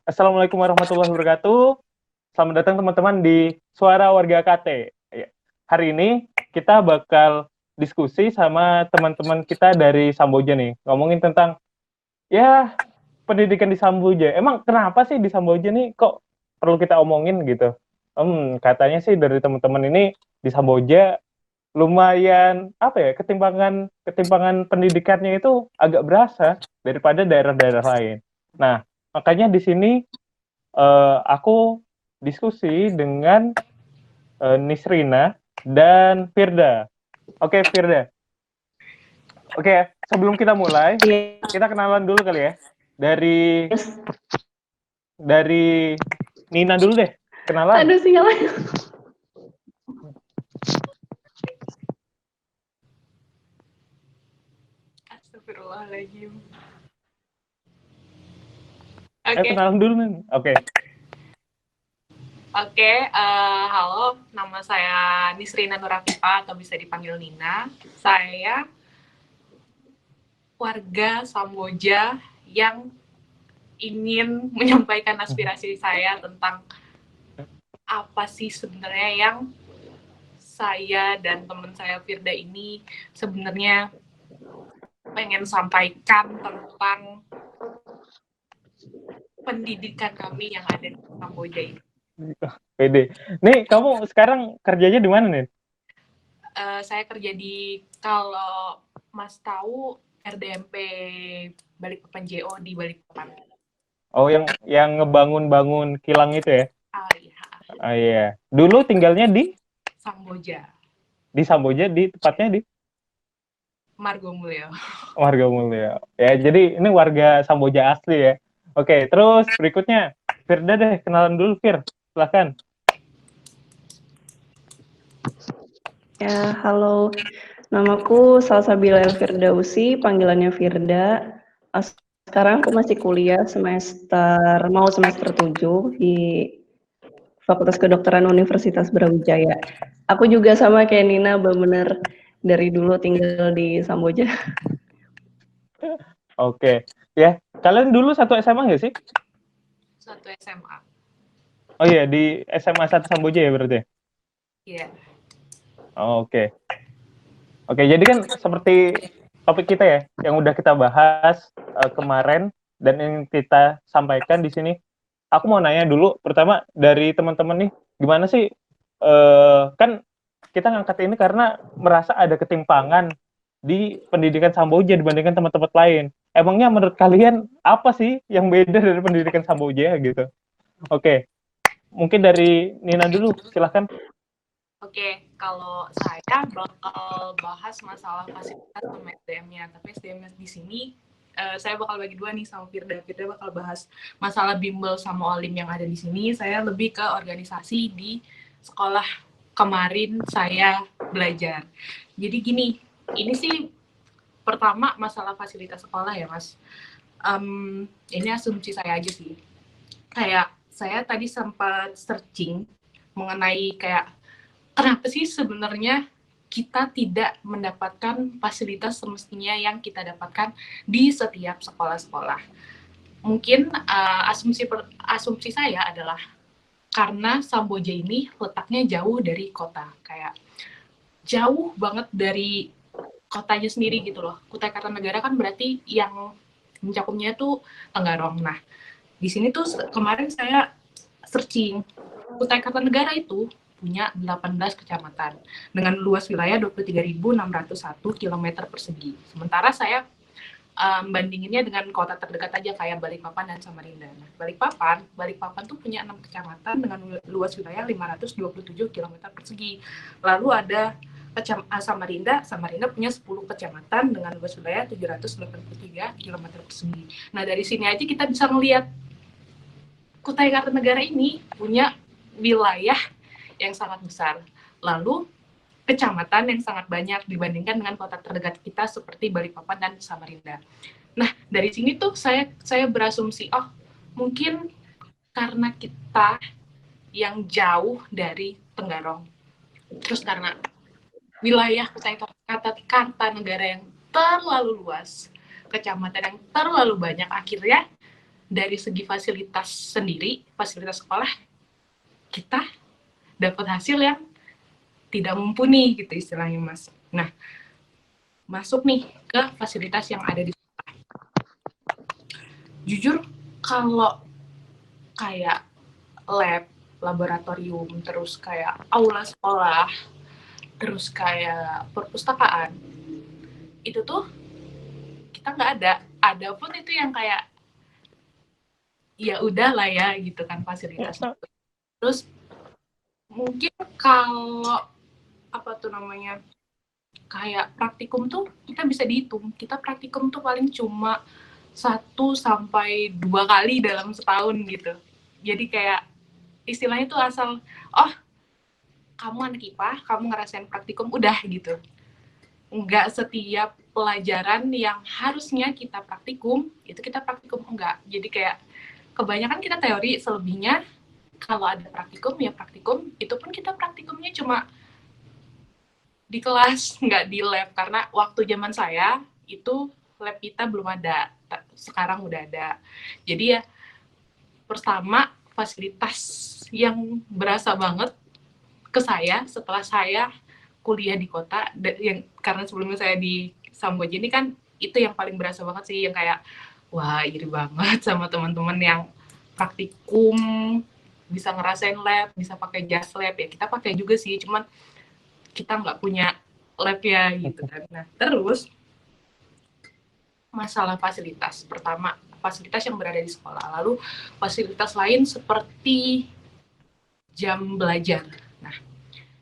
Assalamualaikum warahmatullahi wabarakatuh. Selamat datang teman-teman di Suara Warga KT. Ya, hari ini kita bakal diskusi sama teman-teman kita dari Samboja nih, ngomongin tentang ya pendidikan di Samboja. Emang kenapa sih di Samboja nih kok perlu kita omongin gitu? Katanya sih dari teman-teman ini di Samboja lumayan apa ya, ketimpangan pendidikannya itu agak berasa daripada daerah-daerah lain. Nah, makanya di sini aku diskusi dengan Nisrina dan Firda. Oke, Firda. Oke, sebelum kita mulai, Iya. kita kenalan dulu kali ya. Dari Nina dulu deh, kenalan. Aduh, sinyalnya. Astagfirullahaladzim. Kenalan dulu nih. Oke, halo, nama saya Nisrina Nurafifa atau bisa dipanggil Nina. Saya warga Samboja yang ingin menyampaikan aspirasi saya tentang apa sih sebenarnya yang saya dan teman saya Firda ini sebenarnya pengen sampaikan tentang pendidikan kami yang ada di Samboja ini. Pede. Nih, kamu sekarang kerjanya di mana nih? Saya kerja di, kalau Mas tahu, RDMP Balikpapan JO di Balikpapan. Oh, yang ngebangun-bangun kilang itu ya? Iya. Oh iya. Dulu tinggalnya di Samboja. Di Samboja, di tepatnya di Margomulyo. Warga Mulia. Ya, jadi ini warga Samboja asli ya. Oke, terus berikutnya Firda deh, kenalan dulu Fir. Silakan. Ya, halo. Namaku Salsabila Elfirdausi, panggilannya Firda. Sekarang aku masih kuliah mau semester 7 di Fakultas Kedokteran Universitas Brawijaya. Aku juga sama kayak Nina, benar-benar dari dulu tinggal di Samboja. Oke. Ya, kalian dulu satu SMA nggak sih? Satu SMA. Oh iya, di SMA 1 Samboja ya berarti? Iya. Oke. Oke, jadi kan seperti topik kita ya, yang udah kita bahas kemarin dan yang kita sampaikan di sini. Aku mau nanya dulu, pertama dari teman-teman nih, gimana sih? Kan kita ngangkat ini karena merasa ada ketimpangan di pendidikan Samboja dibandingkan tempat-tempat lain. Emangnya menurut kalian apa sih yang beda dari pendidikan Samboja gitu? Oke, mungkin dari Nina dulu, silahkan. Oke, kalau saya bakal bahas masalah fasilitas sama SDM-nya, tapi SDM di sini saya bakal bagi dua nih sama Firda. Firda bakal bahas masalah bimbel sama olim yang ada di sini. Saya lebih ke organisasi di sekolah kemarin saya belajar. Jadi gini, ini sih pertama masalah fasilitas sekolah ya Mas. Ini asumsi saya aja sih. Kayak saya tadi sempat searching mengenai kayak kenapa sih sebenarnya kita tidak mendapatkan fasilitas semestinya yang kita dapatkan di setiap sekolah-sekolah. Mungkin asumsi saya adalah karena Samboja ini letaknya jauh dari kota, kayak jauh banget dari kotanya sendiri gitu loh. Kutai Kartanegara kan berarti yang mencakupnya tuh Tenggarong. Nah, di sini tuh kemarin saya searching, Kutai Kartanegara itu punya 18 kecamatan dengan luas wilayah 23.601 km persegi. Sementara saya bandinginnya dengan kota terdekat aja kayak Balikpapan dan Samarinda. Nah, Balikpapan tuh punya 6 kecamatan dengan luas wilayah 527 km persegi. Lalu ada Samarinda punya 10 kecamatan dengan luas wilayah 783 km persegi. Nah, dari sini aja kita bisa ngelihat Kutai Kartanegara ini punya wilayah yang sangat besar. Lalu kecamatan yang sangat banyak dibandingkan dengan kota terdekat kita seperti Balikpapan dan Samarinda. Nah, dari sini tuh saya berasumsi, oh mungkin karena kita yang jauh dari Tenggarong, terus karena wilayah Kutai Kartanegara yang terlalu luas, kecamatan yang terlalu banyak, akhirnya dari segi fasilitas sendiri, fasilitas sekolah, kita dapat hasil yang tidak mumpuni gitu istilahnya, Mas. Nah, masuk nih ke fasilitas yang ada di sekolah. Jujur, kalau kayak lab, laboratorium, terus kayak aula sekolah, terus kayak perpustakaan, itu tuh kita nggak ada. Ada pun itu yang kayak ya udah lah ya gitu kan fasilitasnya. Terus mungkin kalau apa tuh namanya kayak praktikum tuh kita bisa dihitung. Kita praktikum tuh paling cuma 1-2 kali dalam setahun gitu. Jadi kayak istilahnya tuh asal oh kamu anak IPA, kamu ngerasain praktikum udah gitu. Enggak setiap pelajaran yang harusnya kita praktikum itu kita praktikum, enggak. Jadi kayak kebanyakan kita teori, selebihnya kalau ada praktikum ya praktikum, itu pun kita praktikumnya cuma di kelas, nggak di lab, karena waktu zaman saya itu lab kita belum ada, sekarang udah ada. Jadi ya pertama fasilitas yang berasa banget ke saya setelah saya kuliah di kota, yang karena sebelumnya saya di Samboja ini kan itu yang paling berasa banget sih, yang kayak wah iri banget sama teman-teman yang praktikum bisa ngerasain lab, bisa pakai jas lab ya kita pakai juga sih, cuman kita nggak punya lab ya gitu kan. Nah terus masalah fasilitas, pertama fasilitas yang berada di sekolah, lalu fasilitas lain seperti jam belajar. Nah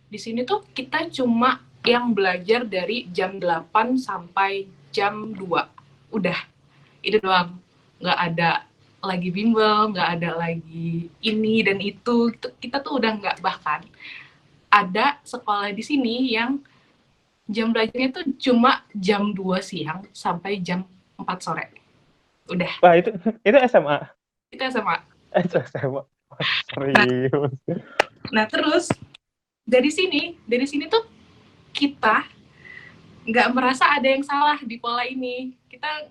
di sini tuh kita cuma yang belajar dari jam 8 sampai jam 2 udah itu doang, nggak ada lagi bimbel, nggak ada lagi ini dan itu, kita tuh udah nggak. Bahkan ada sekolah di sini yang jam belajarnya tuh cuma jam 2 siang sampai jam 4 sore. Udah. Wah, itu SMA. Itu SMA. Itu SMA. Serius. Nah, terus dari sini tuh kita nggak merasa ada yang salah di pola ini. Kita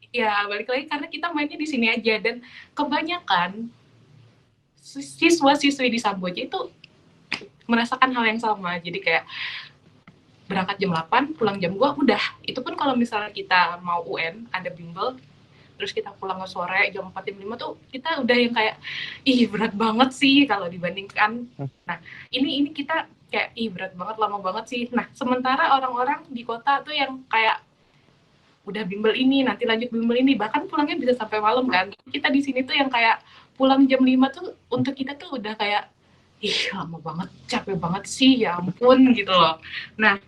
ya balik lagi karena kita mainnya di sini aja, dan kebanyakan siswa-siswi di Samboja itu merasakan hal yang sama. Jadi kayak berangkat jam 8, pulang jam 2, udah. Itu pun kalau misalnya kita mau UN, ada bimbel, terus kita pulang ke sore, jam 4, jam 5 tuh, kita udah yang kayak, ih berat banget sih kalau dibandingkan. Nah, ini kita kayak, ih berat banget, lama banget sih. Nah, sementara orang-orang di kota tuh yang kayak, udah bimbel ini, nanti lanjut bimbel ini, bahkan pulangnya bisa sampai malam kan. Kita di sini tuh yang kayak, pulang jam 5 tuh, untuk kita tuh udah kayak, ih lama banget, capek banget sih, ya ampun gitu loh. Nah,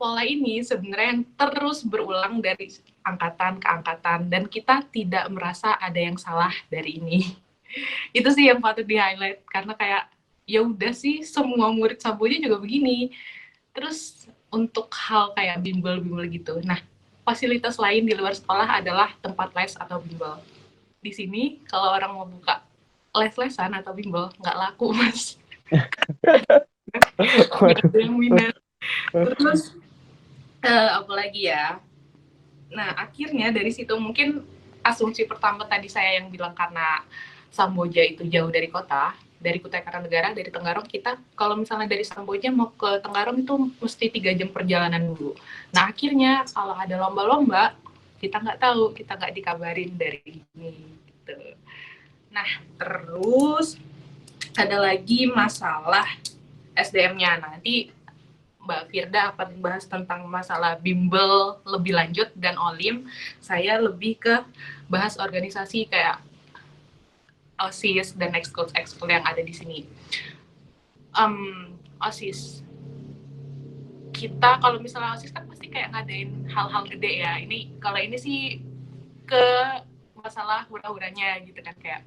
pola ini sebenarnya yang terus berulang dari angkatan ke angkatan, dan kita tidak merasa ada yang salah dari ini. Itu sih yang patut di-highlight, karena kayak, ya udah sih, semua murid Samboja juga begini. Terus untuk hal kayak bimbel-bimbel gitu. Nah, fasilitas lain di luar sekolah adalah tempat les atau bimbel. Di sini kalau orang mau buka les-lesan atau bimbel nggak laku, Mas. Nggak ada yang minat. Terus apa lagi ya? Nah akhirnya dari situ mungkin asumsi pertama tadi saya yang bilang karena Samboja itu jauh dari kota, dari Kutai Kartanegara, dari Tenggarong, kita kalau misalnya dari Samboja mau ke Tenggarong itu mesti 3 jam perjalanan dulu. Nah akhirnya kalau ada lomba-lomba kita nggak tahu, kita nggak dikabarin dari ini gitu. Nah terus ada lagi masalah SDM-nya. Nanti Mbak Firda akan bahas tentang masalah bimbel lebih lanjut, dan Olim saya lebih ke bahas organisasi kayak OSIS dan ekskul yang ada di sini. OSIS, kita kalau misalnya OSIS kan pasti kayak ngadain hal-hal gede ya. Ini kalau ini sih ke masalah hura-huranya gitu kan, kayak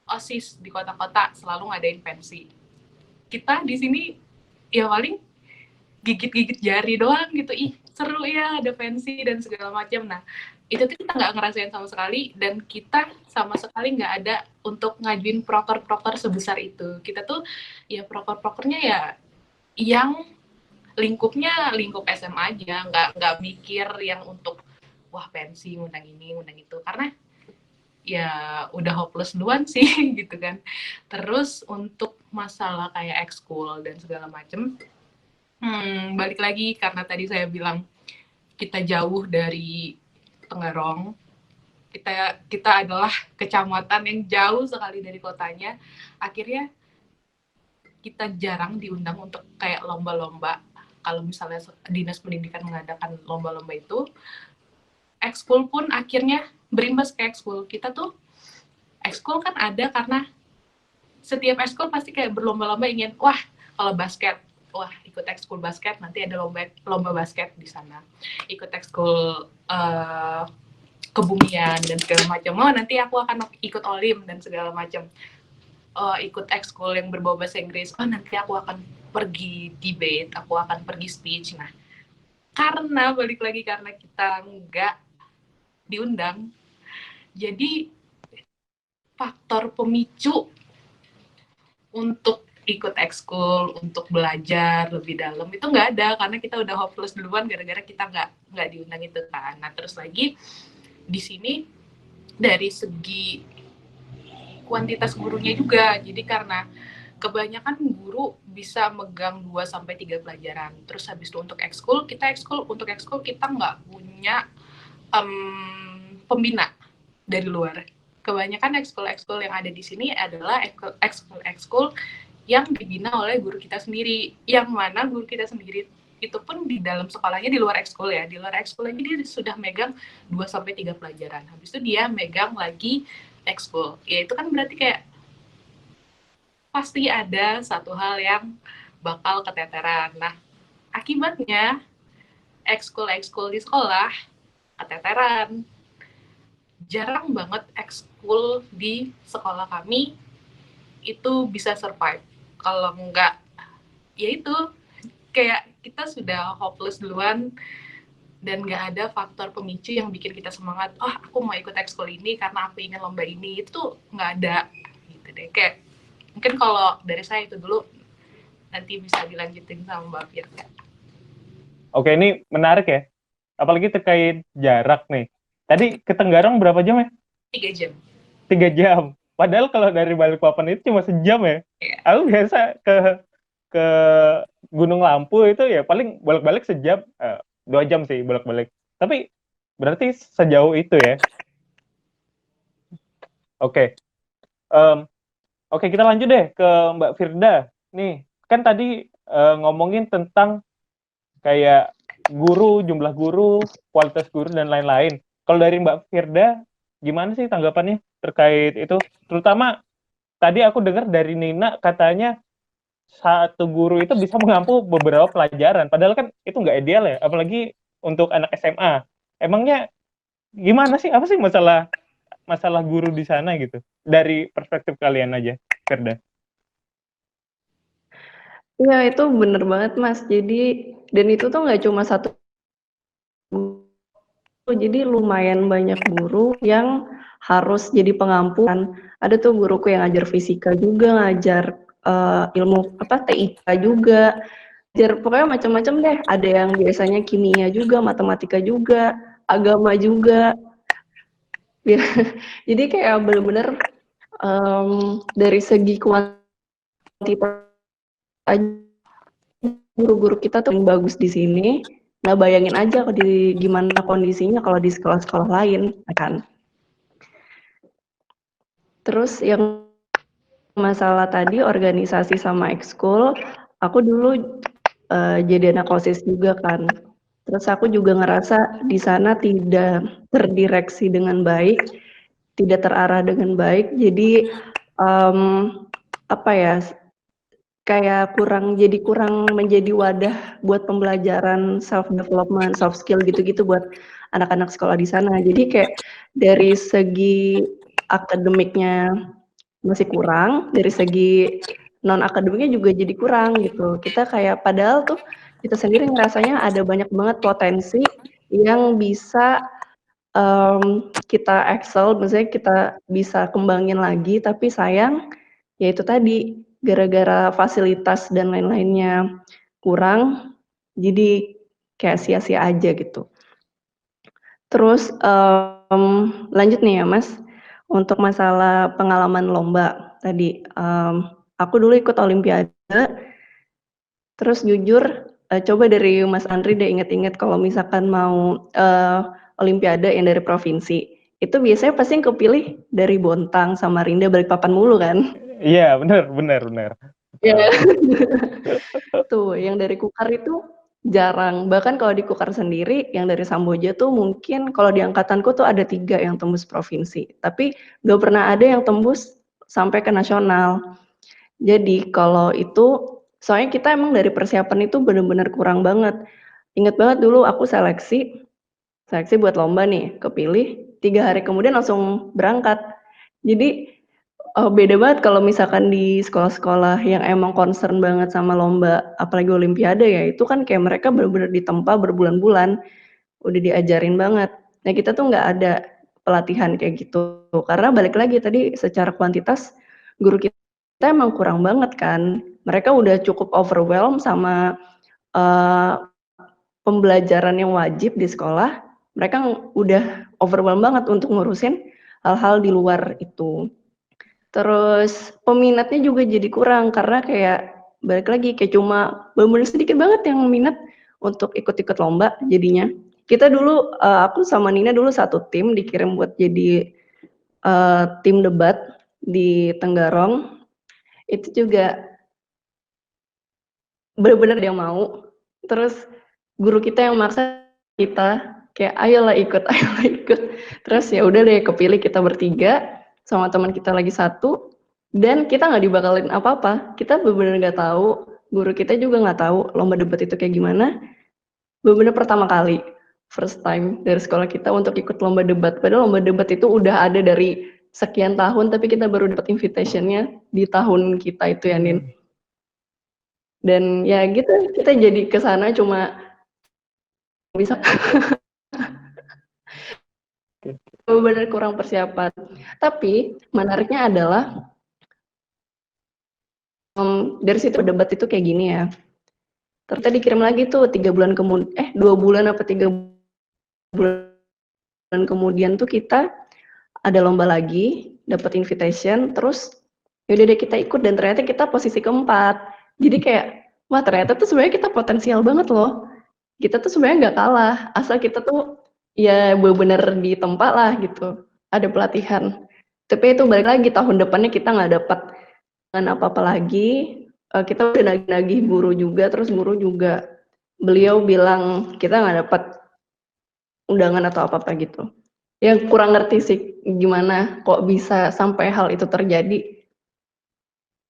OSIS di kota-kota selalu ngadain pensi. Kita di sini ya paling gigit-gigit jari doang gitu, ih seru ya ada pensi dan segala macam. Nah itu tuh kita nggak ngerasain sama sekali, dan kita sama sekali nggak ada untuk ngajuin proker-proker sebesar itu. Kita tuh ya proker-prokernya ya yang lingkupnya lingkup SMA aja, nggak mikir yang untuk wah pensi ngundang ini ngundang itu, karena ya udah hopeless duluan sih gitu kan. Terus untuk masalah kayak ekskul dan segala macem, balik lagi karena tadi saya bilang kita jauh dari Tenggarong, kita adalah kecamatan yang jauh sekali dari kotanya, akhirnya kita jarang diundang untuk kayak lomba-lomba. Kalau misalnya dinas pendidikan mengadakan lomba-lomba itu, ekskul pun akhirnya berimbas ke ekskul. Kita tuh ekskul kan ada karena setiap ekskul pasti kayak berlomba-lomba ingin, wah kalau basket, wah ikut ekskul basket nanti ada lomba basket di sana. Ikut ekskul kebumian dan segala macam. Oh nanti aku akan ikut olim dan segala macam. Ikut ekskul yang berbau bahasa Inggris. Oh nanti aku akan pergi debate, aku akan pergi speech. Nah karena balik lagi karena kita nggak diundang, jadi faktor pemicu untuk ikut ekskul, untuk belajar lebih dalam itu nggak ada karena kita udah hopeless duluan gara-gara kita nggak diundang itu kan. Nah terus lagi di sini dari segi kuantitas gurunya juga, jadi karena kebanyakan guru bisa megang 2-3 pelajaran. Terus habis itu untuk ekskul kita nggak punya pembina dari luar. Kebanyakan ekskul yang ada di sini adalah ekskul yang dibina oleh guru kita sendiri, yang mana guru kita sendiri itu pun di dalam sekolahnya di luar ekskul ya, di luar ekskul lagi dia sudah megang 2-3 pelajaran, habis itu dia megang lagi ekskul, ya itu kan berarti kayak pasti ada satu hal yang bakal keteteran. Nah akibatnya ekskul di sekolah keteteran, jarang banget ekskul di sekolah kami itu bisa survive. Kalau enggak, ya itu kayak kita sudah hopeless duluan dan nggak ada faktor pemicu yang bikin kita semangat. Oh, aku mau ikut ekskul ini karena aku ingin lomba ini. Itu nggak ada. Gitu deh. Kayak mungkin kalau dari saya itu dulu, nanti bisa dilanjutin sama Mbak Firda. Oke, ini menarik ya. Apalagi terkait jarak nih. Tadi ke Tenggarong berapa jam ya? 3 jam. 3 jam. Padahal kalau dari Balikpapan itu cuma sejam ya. Yeah. Aku biasa ke Gunung Lampu itu ya paling bolak-balik sejam, 2 jam sih bolak-balik. Tapi berarti sejauh itu ya. Oke. Oke, kita lanjut deh ke Mbak Firda. Nih, kan tadi ngomongin tentang kayak guru, jumlah guru, kualitas guru, dan lain-lain. Kalau dari Mbak Firda, gimana sih tanggapannya terkait itu? Terutama tadi aku dengar dari Nina katanya satu guru itu bisa mengampu beberapa pelajaran. Padahal kan itu nggak ideal ya, apalagi untuk anak SMA. Emangnya gimana sih? Apa sih masalah guru di sana gitu? Dari perspektif kalian aja, Firda. Iya, itu bener banget, Mas. Jadi, dan itu tuh nggak cuma satu, jadi lumayan banyak guru yang harus jadi pengampu. Ada tuh guruku yang ngajar fisika juga, ngajar ilmu TIK juga, ngajar pokoknya macam-macam deh. Ada yang biasanya kimia juga, matematika juga, agama juga. Ya, jadi kayak bener-bener dari segi kuantitas guru-guru kita tuh yang bagus di sini. Nah, bayangin aja gimana kondisinya kalau di sekolah-sekolah lain, kan. Terus yang masalah tadi organisasi sama ekskul, aku dulu jadi anak OSIS juga kan. Terus aku juga ngerasa di sana tidak terdireksi dengan baik, tidak terarah dengan baik. Jadi kayak kurang menjadi wadah buat pembelajaran self development, soft skill gitu-gitu buat anak-anak sekolah di sana. Jadi kayak dari segi akademiknya masih kurang, dari segi non akademiknya juga jadi kurang gitu. Kita kayak padahal tuh kita sendiri ngerasanya ada banyak banget potensi yang bisa kita excel, misalnya kita bisa kembangin lagi, tapi sayang ya itu tadi gara-gara fasilitas dan lain-lainnya kurang, jadi kayak sia-sia aja gitu. Terus lanjut nih ya Mas, Untuk masalah pengalaman lomba tadi, aku dulu ikut olimpiade, terus jujur, coba dari Mas Andri deh inget-inget kalau misalkan mau, olimpiade yang dari provinsi, itu biasanya pasti yang kepilih dari Bontang, Samarinda, Balikpapan mulu kan? Iya, bener bener bener. Iya. Heeh. Tuh, yang dari Kukar itu jarang, bahkan kalau di Kukar sendiri yang dari Samboja tuh mungkin kalau di angkatanku tuh ada 3 yang tembus provinsi, tapi nggak pernah ada yang tembus sampai ke nasional. Jadi kalau itu soalnya kita emang dari persiapan itu bener-bener kurang banget. Inget banget dulu aku seleksi buat lomba nih, kepilih, 3 hari kemudian langsung berangkat. Jadi beda banget kalau misalkan di sekolah-sekolah yang emang concern banget sama lomba, apalagi olimpiade ya, itu kan kayak mereka bener-bener ditempa berbulan-bulan, udah diajarin banget. Nah kita tuh nggak ada pelatihan kayak gitu, karena balik lagi tadi secara kuantitas, guru kita emang kurang banget kan. Mereka udah cukup overwhelmed sama, eee, pembelajaran yang wajib di sekolah, mereka udah overwhelmed banget untuk ngurusin hal-hal di luar itu. Terus peminatnya juga jadi kurang karena kayak balik lagi kayak cuma bener-bener sedikit banget yang minat untuk ikut-ikut lomba jadinya. Kita dulu, aku sama Nina dulu satu tim dikirim buat jadi, tim debat di Tenggarong, itu juga bener-bener ada yang mau, terus guru kita yang maksa kita, kayak, "Ayolah ikut ayolah ikut." Terus ya udah deh kepilih kita bertiga, sama teman kita lagi satu, dan kita nggak dibakalin apa-apa, kita bener-bener nggak tahu, guru kita juga nggak tahu lomba debat itu kayak gimana, bener-bener pertama kali, first time dari sekolah kita untuk ikut lomba debat, padahal lomba debat itu udah ada dari sekian tahun, tapi kita baru dapat invitation-nya di tahun kita itu ya, Nin. Dan ya gitu, kita jadi ke sana cuma bisa Oke. bener-bener kurang persiapan. Tapi menariknya adalah, dari situ debat itu kayak gini ya, ternyata dikirim lagi tuh 3 bulan 2 bulan apa 3 bulan kemudian tuh kita ada lomba lagi, dapat invitation, terus ya udah deh kita ikut dan ternyata kita posisi keempat. Jadi kayak, wah ternyata tuh sebenarnya kita potensial banget loh. Kita tuh sebenarnya nggak kalah, asal kita tuh ya bener-bener ditempa lah gitu, ada pelatihan. Tapi itu balik lagi tahun depannya kita nggak dapat apa-apa lagi, kita udah nagih-nagih guru juga, terus guru juga beliau bilang kita nggak dapat undangan atau apa-apa gitu. Ya kurang ngerti sih gimana kok bisa sampai hal itu terjadi.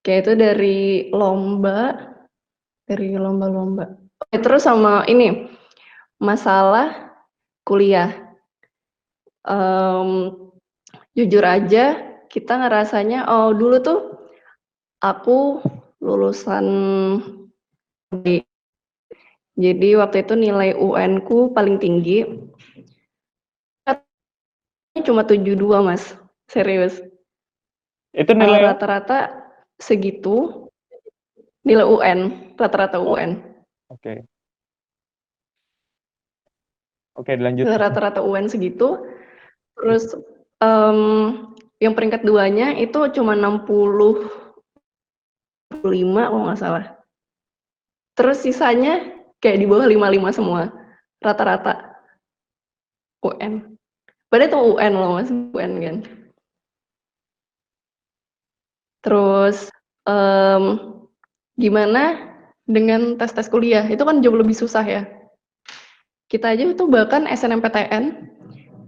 Kayak itu dari lomba-lomba. Terus sama ini, masalah kuliah. Jujur aja kita ngerasanya, oh dulu tuh aku lulusan B, jadi waktu itu nilai UN-ku paling tinggi cuma 72 Mas, serius. Itu nilai Rata-rata segitu, nilai UN, rata-rata oh, UN. oke. Oke, dilanjut. Rata-rata UN segitu, terus, yang peringkat 2-nya itu cuma 65 kalau nggak salah. Terus sisanya kayak di bawah 55 semua, rata-rata UN. Padahal itu UN loh Mas, UN kan. Terus, gimana dengan tes-tes kuliah? Itu kan jauh lebih susah ya. Kita aja tuh bahkan SNMPTN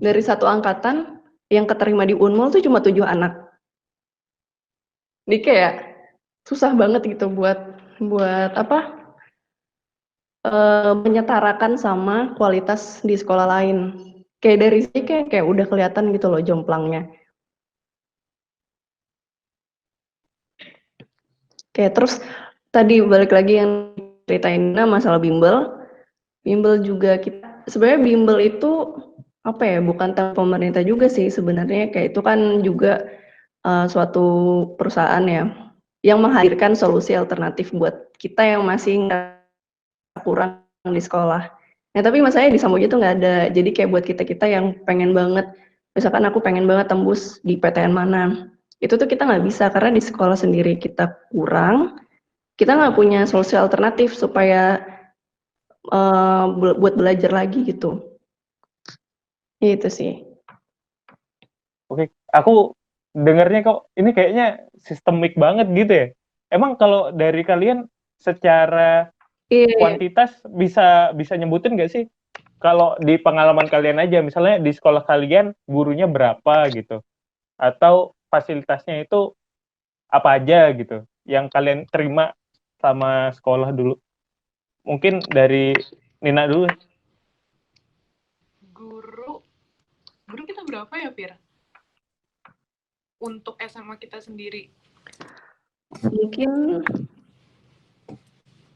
dari satu angkatan yang keterima di Unmul tuh cuma 7 anak. Jadi kayak susah banget gitu buat apa, menyetarakan sama kualitas di sekolah lain. Kayak dari sini kayak udah kelihatan gitu loh jomplangnya. Kayak terus tadi balik lagi yang ceritain masalah bimbel. Bimbel juga kita sebenarnya bimbel itu apa ya, bukan tanggung pemerintah juga sih sebenarnya, kayak itu kan juga suatu perusahaan ya yang menghadirkan solusi alternatif buat kita yang masih kurang di sekolah. Nah tapi masalahnya di Samboja tuh nggak ada, jadi kayak buat kita-kita yang pengen banget Misalkan aku pengen banget tembus di PTN mana, itu tuh kita nggak bisa karena di sekolah sendiri kita kurang, kita nggak punya solusi alternatif supaya buat belajar lagi gitu. Itu sih. Oke, aku dengarnya kok ini kayaknya sistemik banget gitu ya. Emang kalau dari kalian secara Iya, iya. kuantitas bisa bisa nyebutin nggak sih? Kalau di pengalaman kalian aja, misalnya di sekolah kalian gurunya berapa gitu, atau fasilitasnya itu apa aja gitu, yang kalian terima sama sekolah dulu. Mungkin dari Nina dulu. Guru kita berapa ya, Fir? Untuk SMA kita sendiri. Mungkin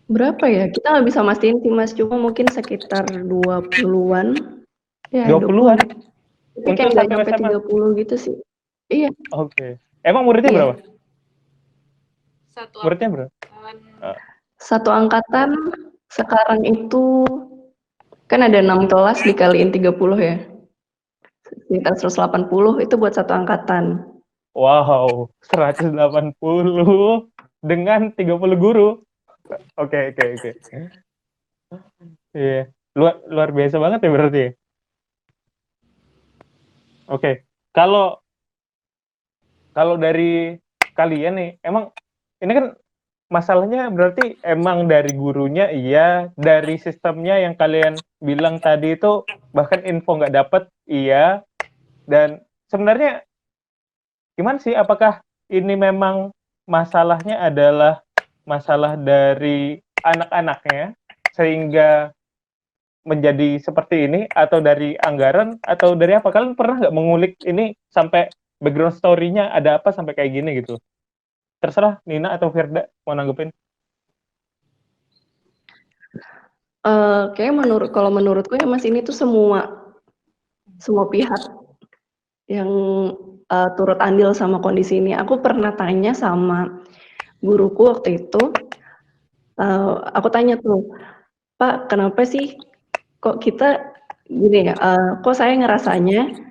berapa ya? Kita nggak bisa mastiin sih Mas, cuma mungkin sekitar 20-an. Ya, 20-an 20. Tapi untuk kayak nggak satu nyampe SMA. 30 gitu sih. Iya. Oke. Emang muridnya Iya. berapa? Satu Muridnya berapa? Satu angkatan sekarang itu kan ada 6 kelas dikaliin 30 ya. Sekitar 180 itu buat satu angkatan. Wow, 180 dengan 30 guru. Oke. Iya, luar biasa banget ya berarti ya. Oke, kalau dari kalian nih, emang ini kan masalahnya berarti emang dari gurunya iya, dari sistemnya yang kalian bilang tadi itu bahkan info nggak dapet iya, dan sebenarnya gimana sih? Apakah ini memang masalahnya adalah masalah dari anak-anaknya sehingga menjadi seperti ini, atau dari anggaran, atau dari apa? Kalian pernah nggak mengulik ini sampai background story-nya ada apa sampai kayak gini gitu? Terserah Nina atau Firda mau nanggepin. Kayak kalau menurutku ya Mas, ini tuh semua pihak yang turut andil sama kondisi ini. Aku pernah tanya sama guruku waktu itu, aku tanya tuh, "Pak, kenapa sih kok kita gini ya, kok saya ngerasanya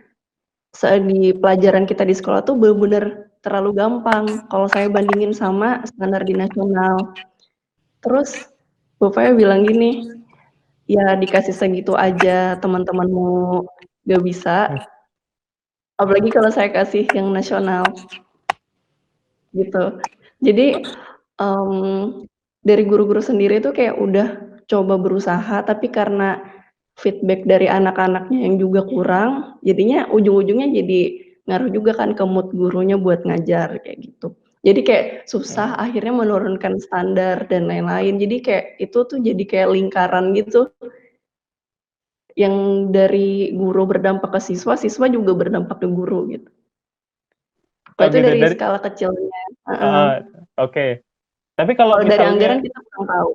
di pelajaran kita di sekolah tuh bener-bener terlalu gampang kalau saya bandingin sama standar di nasional." Terus bapaknya bilang gini, "Ya dikasih segitu aja teman-temanmu gak bisa, apalagi kalau saya kasih yang nasional." Gitu. Jadi, dari guru-guru sendiri tuh kayak udah coba berusaha, tapi karena feedback dari anak-anaknya yang juga kurang, jadinya ujung-ujungnya jadi ngaruh juga kan ke mood gurunya buat ngajar, kayak gitu. Jadi kayak susah akhirnya menurunkan standar dan lain-lain. Jadi kayak itu tuh jadi kayak lingkaran gitu, yang dari guru berdampak ke siswa, siswa juga berdampak ke guru gitu. Kalau Oh itu gitu dari dari skala kecilnya, heeh. oke. Tapi kalau Kalau dari misalnya anggaran kita kurang tahu.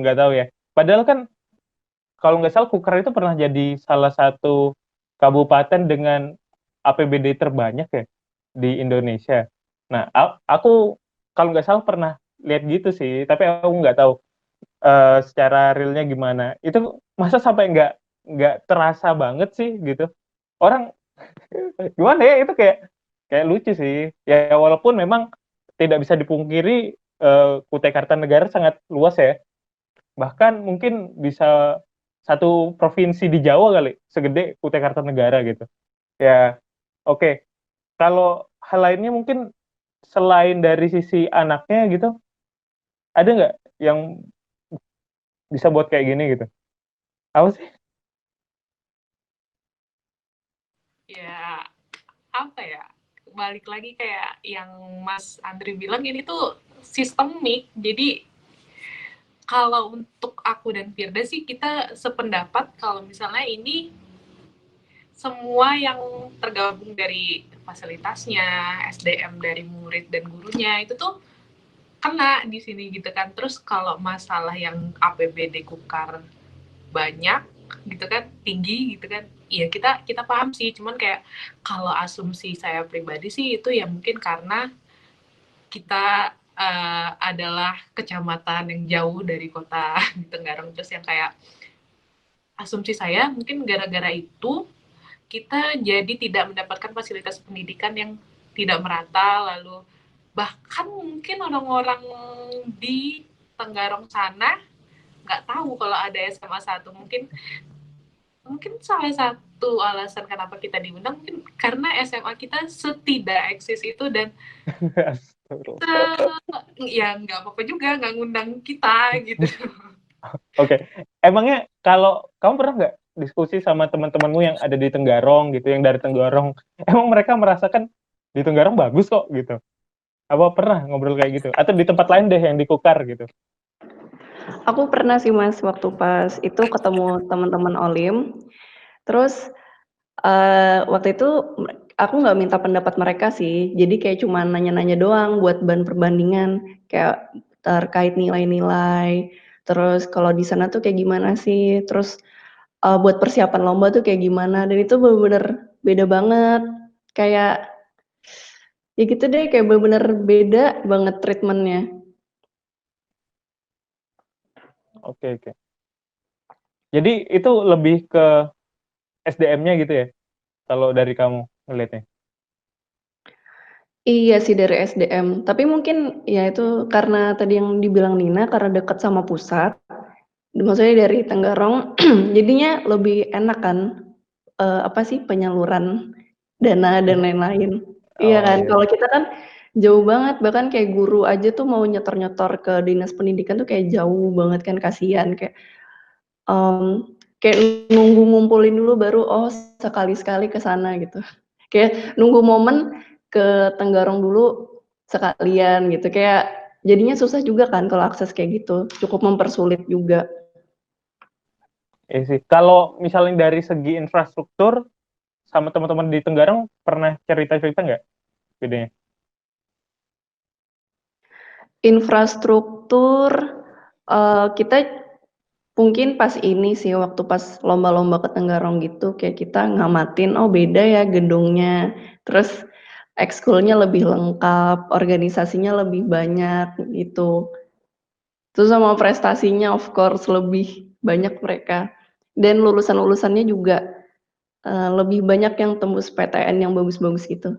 nggak tahu ya. Padahal kan kalau nggak salah Kukar itu pernah jadi salah satu kabupaten dengan APBD terbanyak ya di Indonesia. Nah, aku kalau nggak salah pernah lihat gitu sih, tapi aku nggak tahu secara realnya gimana. Itu masa sampai nggak terasa banget sih gitu. Orang gimana ya, itu kayak lucu sih. Ya walaupun memang tidak bisa dipungkiri Kutai Kartanegara sangat luas ya. Bahkan mungkin bisa satu provinsi di Jawa kali segede Kutai Kartanegara gitu. Ya, oke. Kalau hal lainnya mungkin selain dari sisi anaknya gitu, ada nggak yang bisa buat kayak gini gitu? Apa sih? Ya, apa ya? Balik lagi kayak yang Mas Andri bilang, ini tuh sistemik. Jadi kalau untuk aku dan Firda sih kita sependapat kalau misalnya ini semua yang tergabung dari fasilitasnya, SDM dari murid dan gurunya itu tuh kena di sini gitu kan. Terus kalau masalah yang APBD Kukar banyak gitu kan, tinggi gitu kan, iya kita paham sih, cuman kayak kalau asumsi saya pribadi sih itu ya mungkin karena kita adalah kecamatan yang jauh dari kota di Tenggarong, terus yang kayak asumsi saya mungkin gara-gara itu kita jadi tidak mendapatkan fasilitas pendidikan yang tidak merata, lalu bahkan mungkin orang-orang di Tenggarong sana nggak tahu kalau ada SMA 1. Mungkin salah satu alasan kenapa kita diundang mungkin karena SMA kita setidak eksis itu, dan ya nggak apa-apa juga nggak ngundang kita gitu. Oke. Emangnya kalau kamu pernah nggak diskusi sama teman-temanmu yang ada di Tenggarong gitu, yang dari Tenggarong, emang mereka merasakan di Tenggarong bagus kok gitu? Apa pernah ngobrol kayak gitu? Atau di tempat lain deh yang di Kukar gitu? Aku pernah sih Mas, waktu pas itu ketemu teman-teman Olim, terus waktu itu aku nggak minta pendapat mereka sih, jadi kayak cuma nanya-nanya doang buat bahan perbandingan, kayak terkait nilai-nilai, terus kalau di sana tuh kayak gimana sih, terus buat persiapan lomba tuh kayak gimana, dan itu bener-bener beda banget, kayak ya gitu deh, kayak bener-bener beda banget treatment-nya. Oke, oke. Jadi itu lebih ke SDM-nya gitu ya? Kalau dari kamu ngeliatnya? Iya sih dari SDM, tapi mungkin ya itu karena tadi yang dibilang Nina, karena dekat sama pusat, maksudnya dari Tenggarong, jadinya lebih enak kan, apa sih, penyaluran dana dan lain-lain. Iya Oh kan, iya. kalau kita kan jauh banget, bahkan kayak guru aja tuh mau nyetor-nyetor ke dinas pendidikan tuh kayak jauh banget kan, kasihan, kayak nunggu ngumpulin dulu baru, oh sekali-sekali ke sana gitu. Kayak nunggu momen ke Tenggarong dulu sekalian gitu, kayak jadinya susah juga kan kalau akses kayak gitu, cukup mempersulit juga. Iya sih. Kalau misalnya dari segi infrastruktur, sama teman-teman di Tenggarong pernah cerita-cerita nggak bedanya? Infrastruktur, kita mungkin pas ini sih, waktu pas lomba-lomba ke Tenggarong gitu, kayak kita ngamatin, oh beda ya gedungnya, terus ekskulnya lebih lengkap, organisasinya lebih banyak gitu. Terus sama prestasinya of course lebih banyak mereka, dan lulusan-lulusannya juga, lebih banyak yang tembus PTN yang bagus-bagus gitu.